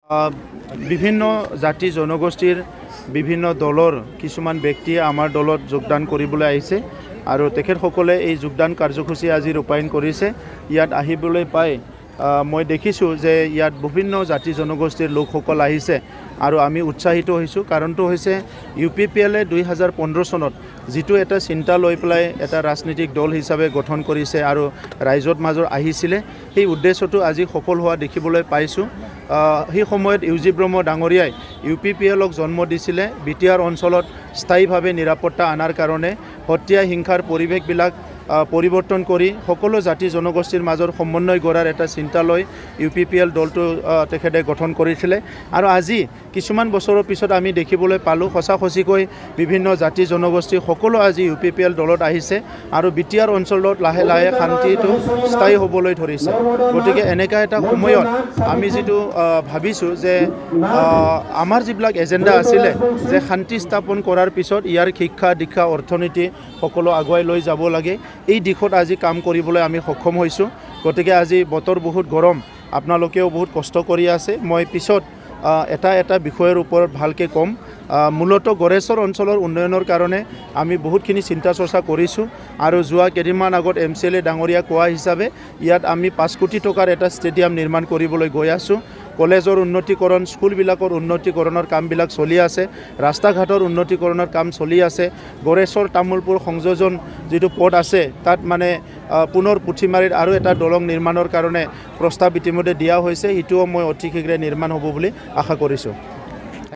বিভিন্ন জাতি জনগোষ্ঠীৰ বিভিন্ন দলৰ কিছুমান ব্যক্তিয়ে আমাৰ দলত যোগদান কৰিবলৈ আহিছে আৰু তেখেতসকলে এই যোগদান কাৰ্যসূচী আজি ৰূপায়ণ কৰিছে। ইয়াত আহিবলৈ পাই মই দেখিছোঁ যে ইয়াত বিভিন্ন জাতি জনগোষ্ঠীৰ লোকসকল আহিছে আৰু আমি উৎসাহিত হৈছোঁ। কাৰণটো হৈছে UPPLে 2015 চনত যিটো এটা চিন্তা লৈ পেলাই এটা ৰাজনৈতিক দল হিচাপে গঠন কৰিছে আৰু ৰাইজৰ মাজত আহিছিলে, সেই উদ্দেশ্যটো আজি সফল হোৱা দেখিবলৈ পাইছোঁ। সেই সময়ত ইউজি ব্ৰহ্ম ডাঙৰীয়াই UPPLক জন্ম দিছিলে বিটিআৰ অঞ্চলত স্থায়ীভাৱে নিৰাপত্তা অনাৰ কাৰণে। হত্যা হিংসাৰ পৰিৱেশবিলাক পৰিৱৰ্তন কৰি সকলো জাতি জনগোষ্ঠীৰ মাজত সমন্বয় গঢ়াৰ এটা চিন্তা লৈ UPPL দলটো তেখেতে গঠন কৰিছিলে। আৰু আজি কিছুমান বছৰৰ পিছত আমি দেখিবলৈ পালোঁ সঁচাকৈ বিভিন্ন জাতি জনগোষ্ঠী সকলো আজি UPPL দলত আহিছে আৰু বিটিআৰ অঞ্চলত লাহে লাহে শান্তিটো স্থায়ী হ'বলৈ ধৰিছে। গতিকে এনেকুৱা এটা সময়ত আমি যিটো ভাবিছোঁ যে আমাৰ যিবিলাক এজেণ্ডা আছিলে যে শান্তি স্থাপন কৰাৰ পিছত ইয়াৰ শিক্ষা দীক্ষা অৰ্থনীতি সকলো আগুৱাই লৈ যাব লাগে, এই দিশত আজি কাম কৰিবলৈ আমি সক্ষম হৈছোঁ। গতিকে আজি বতৰ বহুত গৰম, আপোনালোকেও বহুত কষ্ট কৰি আছে। মই পিছত এটা বিষয়ৰ ওপৰত ভালকৈ ক'ম। মূলতঃ গড়েশ্বৰ অঞ্চলৰ উন্নয়নৰ কাৰণে আমি বহুতখিনি চিন্তা চৰ্চা কৰিছোঁ আৰু যোৱা কেইদিনমান আগত MCLA ডাঙৰীয়া কোৱা হিচাপে ইয়াত আমি 5 কোটি টকাৰ এটা ষ্টেডিয়াম নিৰ্মাণ কৰিবলৈ গৈ আছোঁ। কলেজৰ উন্নতিকৰণ, স্কুলবিলাকৰ উন্নতিকৰণৰ কামবিলাক চলি আছে, ৰাস্তা ঘাটৰ উন্নতিকৰণৰ কাম চলি আছে। গড়েশ্বৰ তামোলপুৰ সংযোজন যিটো পথ আছে তাত মানে পুনৰ পুথিমাৰীত আৰু এটা দলং নিৰ্মাণৰ কাৰণে প্ৰস্তাৱ ইতিমধ্যে দিয়া হৈছে, সেইটোও মই অতি শীঘ্ৰে নিৰ্মাণ হ'ব বুলি আশা কৰিছোঁ।